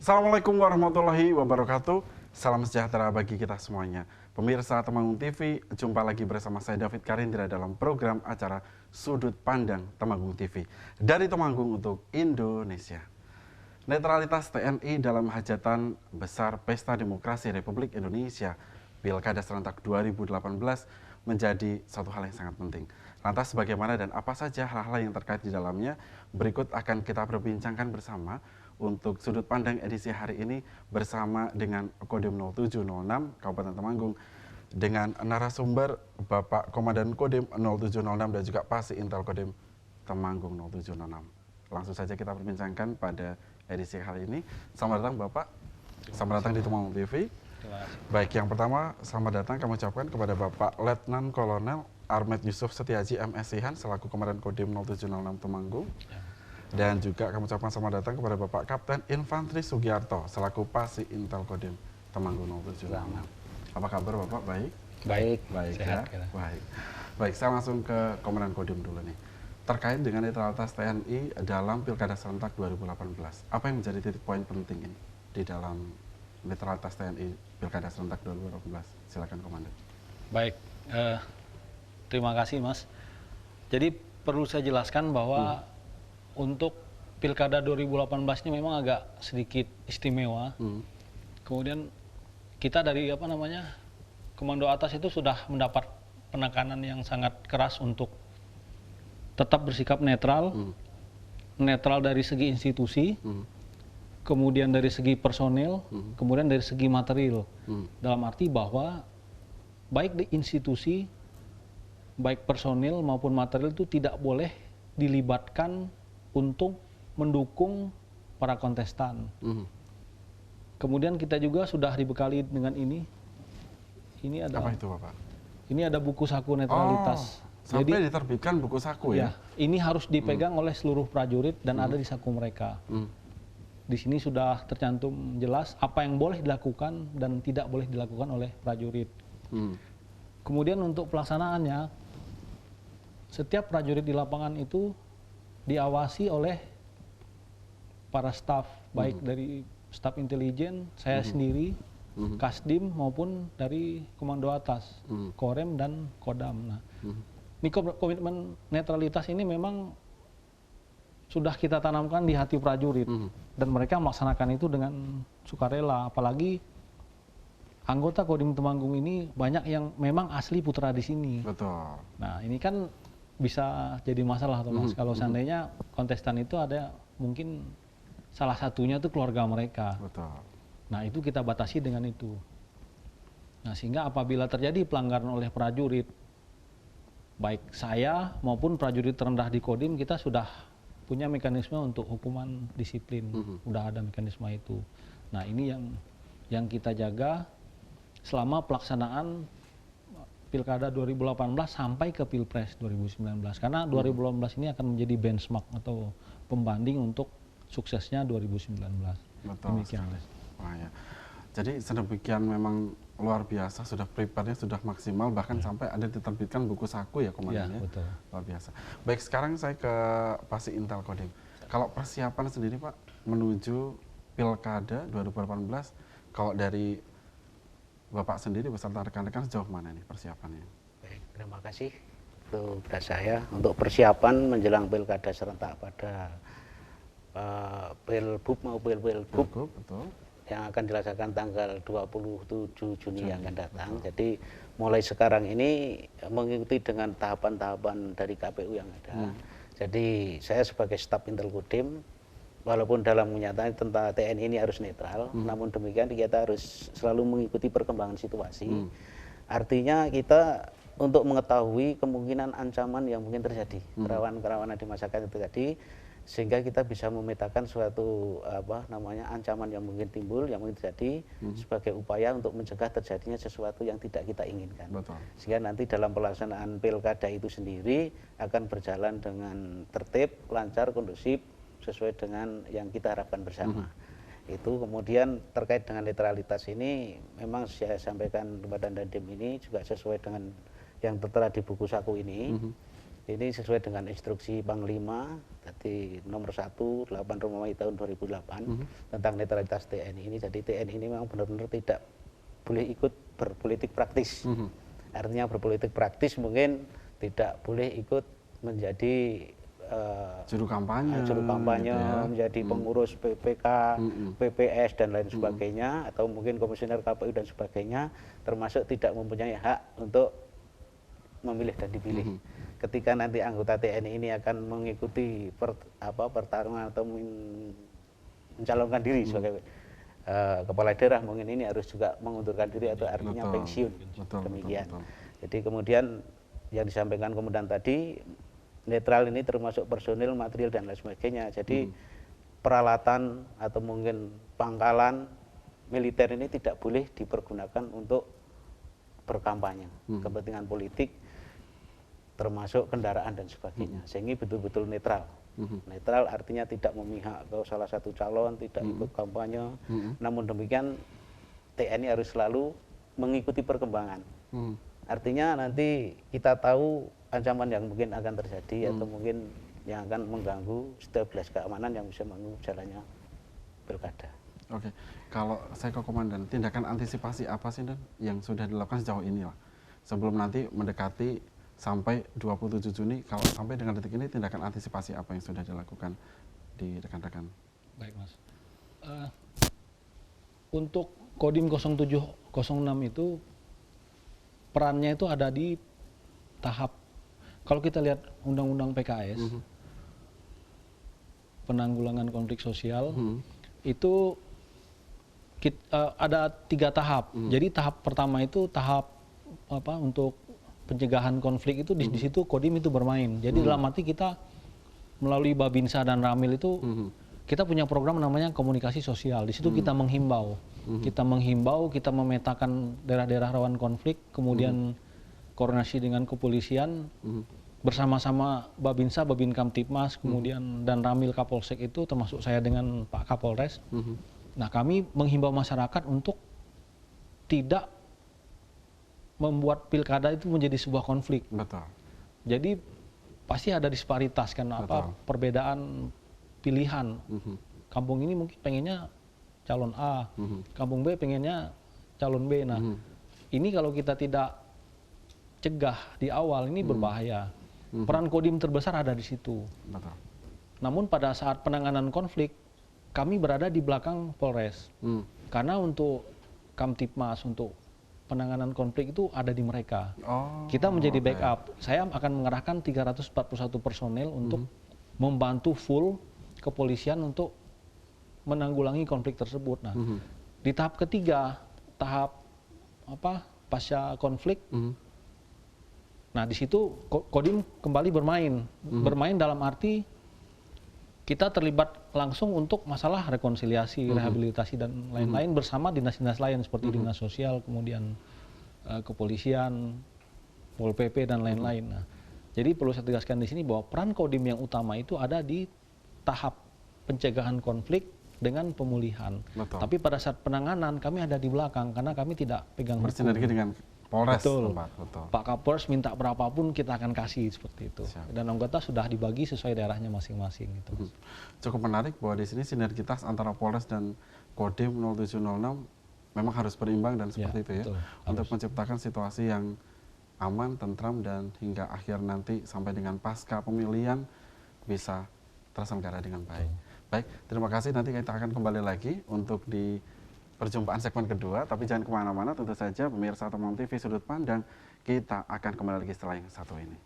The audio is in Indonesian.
Assalamualaikum warahmatullahi wabarakatuh. Salam sejahtera bagi kita semuanya. Pemirsa Temanggung TV, jumpa lagi bersama saya David Karindra dalam program acara Sudut Pandang Temanggung TV. Dari Temanggung untuk Indonesia. Netralitas TNI dalam hajatan besar Pesta Demokrasi Republik Indonesia Pilkada Serentak 2018 menjadi satu hal yang sangat penting. Lantas bagaimana dan apa saja hal-hal yang terkait di dalamnya, berikut akan kita perbincangkan bersama untuk sudut pandang edisi hari ini bersama dengan Kodim 0706 Kabupaten Temanggung dengan narasumber Bapak Komandan Kodim 0706 dan juga Pasi Intel Kodim Temanggung 0706. Langsung saja kita perbincangkan pada edisi kali ini. Selamat datang Bapak, selamat datang di Temanggung TV. Baik, yang pertama selamat datang kami ucapkan kepada Bapak Letnan Kolonel Armet Yusuf Setiaji MSihan selaku Komandan Kodim 0706 Temanggung. Dan juga kami ucapkan selamat datang kepada Bapak Kapten Infantri Sugiarto selaku Pasi Intel Kodim Temanggung 0706. Apa kabar Bapak? Baik? Baik sehat, ya. Baik, saya langsung ke Komandan Kodim dulu nih. Terkait dengan netralitas TNI dalam Pilkada Serentak 2018, apa yang menjadi titik poin penting ini di dalam netralitas TNI Pilkada Serentak 2018? Silakan Komandan. Baik, terima kasih Mas. Jadi perlu saya jelaskan bahwa untuk Pilkada 2018 ini memang agak sedikit istimewa. Kemudian kita dari komando atas itu sudah mendapat penekanan yang sangat keras untuk tetap bersikap netral, netral dari segi institusi, kemudian dari segi personil, kemudian dari segi material. Dalam arti bahwa baik di institusi, baik personil maupun material itu tidak boleh dilibatkan untuk mendukung para kontestan. Kemudian kita juga sudah dibekali dengan ini. Ini ada apa itu Bapak? Ini ada buku saku netralitas. Sampai diterbitkan buku saku ya? Ini harus dipegang oleh seluruh prajurit dan ada di saku mereka. Di sini sudah tercantum jelas apa yang boleh dilakukan dan tidak boleh dilakukan oleh prajurit. Kemudian untuk pelaksanaannya, setiap prajurit di lapangan itu diawasi oleh para staf, baik dari staf intelijen, saya sendiri, Kasdim maupun dari komando atas, Korem dan Kodam. Nah, ini komitmen netralitas ini memang sudah kita tanamkan di hati prajurit dan mereka melaksanakan itu dengan sukarela. Apalagi anggota Kodim Temanggung ini banyak yang memang asli putra di sini. Betul. Nah, ini kan bisa jadi masalah tuh Mas. Kalau seandainya kontestan itu ada mungkin salah satunya itu keluarga mereka. Betul. Nah, itu kita batasi dengan itu. Nah, sehingga apabila terjadi pelanggaran oleh prajurit, baik saya maupun prajurit terendah di Kodim, kita sudah punya mekanisme untuk hukuman disiplin. Udah ada mekanisme itu. Nah, ini yang kita jaga selama pelaksanaan Pilkada 2018 sampai ke Pilpres 2019. Karena 2018 ini akan menjadi benchmark atau pembanding untuk suksesnya 2019. Betul. Demikian. Wah, ya. Jadi sedemikian memang luar biasa, sudah prepare-nya sudah maksimal, bahkan sampai ada diterbitkan buku saku ya Komandan ya. Betul. Luar biasa. Baik, sekarang saya ke Pasi Intel Kodim. Kalau persiapan sendiri Pak menuju Pilkada 2018, kalau dari Bapak sendiri beserta rekan-rekan sejauh mana nih persiapannya? Baik, terima kasih kepada saya untuk persiapan menjelang Pilkada Serentak pada Pilbub maupun Pilgub betul. Yang akan dilaksanakan tanggal 27 Juni yang akan datang. Betul. Jadi mulai sekarang ini mengikuti dengan tahapan-tahapan dari KPU yang ada. Jadi saya sebagai staf Intel Kodim, walaupun dalam kenyataan tentang TNI ini harus netral, namun demikian kita harus selalu mengikuti perkembangan situasi. Artinya kita untuk mengetahui kemungkinan ancaman yang mungkin terjadi, kerawanan di masyarakat itu tadi, sehingga kita bisa memetakan suatu ancaman yang mungkin timbul, yang mungkin terjadi sebagai upaya untuk mencegah terjadinya sesuatu yang tidak kita inginkan. Betul. Sehingga nanti dalam pelaksanaan pilkada itu sendiri akan berjalan dengan tertib, lancar, kondusif, sesuai dengan yang kita harapkan bersama. Itu kemudian terkait dengan netralitas ini memang saya sampaikan kepada Dandim ini juga sesuai dengan yang tertera di buku saku ini. Ini sesuai dengan instruksi Panglima, tadi nomor 1, 8 Romawi tahun 2008 tentang netralitas TNI ini. Jadi TNI ini memang benar-benar tidak boleh ikut berpolitik praktis. Artinya berpolitik praktis mungkin tidak boleh ikut menjadi juru kampanye, gitu ya. Menjadi pengurus PPK, PPS dan lain sebagainya, atau mungkin komisioner KPU dan sebagainya, termasuk tidak mempunyai hak untuk memilih dan dipilih. Ketika nanti anggota TNI ini akan mengikuti pertarungan atau mencalonkan diri sebagai kepala daerah, mungkin ini harus juga mengundurkan diri atau artinya pensiun. Demikian. Jadi kemudian yang disampaikan komandan tadi, netral ini termasuk personil, material dan lain sebagainya. Jadi peralatan atau mungkin pangkalan militer ini tidak boleh dipergunakan untuk berkampanye, kepentingan politik, termasuk kendaraan dan sebagainya. Sehingga betul-betul netral. Netral artinya tidak memihak ke salah satu calon, tidak ikut kampanye. Namun demikian TNI harus selalu mengikuti perkembangan. Artinya nanti kita tahu ancaman yang mungkin akan terjadi atau mungkin yang akan mengganggu stabilitas keamanan yang bisa mengganggu jalannya pilkada. Oke, kalau saya ke komandan, tindakan antisipasi apa sih Dan yang sudah dilakukan sejauh ini lah? Sebelum nanti mendekati sampai 27 Juni, kalau sampai dengan detik ini tindakan antisipasi apa yang sudah dilakukan di rekan-rekan? Baik Mas, untuk Kodim 0706 itu perannya itu ada di tahap, kalau kita lihat undang-undang PKS, penanggulangan konflik sosial, itu ada 3 tahap. Jadi tahap pertama itu tahap untuk pencegahan konflik itu di situ Kodim itu bermain. Jadi dalam arti kita melalui Babinsa dan Ramil itu kita punya program namanya komunikasi sosial. Di situ kita menghimbau, kita memetakan daerah-daerah rawan konflik, kemudian koordinasi dengan kepolisian bersama-sama Babinsa, Babin Kamtipmas, kemudian dan Ramil Kapolsek itu termasuk saya dengan Pak Kapolres. Nah, kami menghimbau masyarakat untuk tidak membuat pilkada itu menjadi sebuah konflik. Betul. Jadi pasti ada disparitas kan, perbedaan pilihan. Kampung ini mungkin pengennya calon A, kampung B pengennya calon B. Nah, ini kalau kita tidak cegah di awal ini berbahaya. Peran Kodim terbesar ada di situ. Betul. Namun pada saat penanganan konflik kami berada di belakang Polres. Karena untuk Kamtipmas, untuk penanganan konflik itu ada di mereka. Kita menjadi backup. Saya akan mengerahkan 341 personel untuk membantu full kepolisian untuk menanggulangi konflik tersebut. Nah, di tahap ketiga, tahap pasca konflik. Nah, di situ Kodim kembali bermain. Bermain dalam arti kita terlibat langsung untuk masalah rekonsiliasi, rehabilitasi dan lain-lain bersama dinas-dinas lain seperti dinas sosial, kemudian kepolisian, Pol PP dan lain-lain. Nah, jadi perlu saya tegaskan di sini bahwa peran Kodim yang utama itu ada di tahap pencegahan konflik dengan pemulihan. Betul. Tapi pada saat penanganan kami ada di belakang karena kami tidak pegang bersinergi dengan Polres. Betul. Betul. Pak Kapolres minta berapapun kita akan kasih seperti itu. Siap. Dan anggota sudah dibagi sesuai daerahnya masing-masing gitu. Cukup menarik bahwa di sini sinergitas antara Polres dan Kodim 0706 memang harus berimbang dan seperti itu ya. Betul. Untuk menciptakan situasi yang aman, tentram dan hingga akhir nanti sampai dengan pasca pemilihan bisa terselenggara dengan baik. Baik, terima kasih. Nanti kita akan kembali lagi untuk di perjumpaan segmen kedua, tapi jangan kemana-mana, tentu saja pemirsa Temanggung TV Sudut Pandang, kita akan kembali lagi setelah yang satu ini.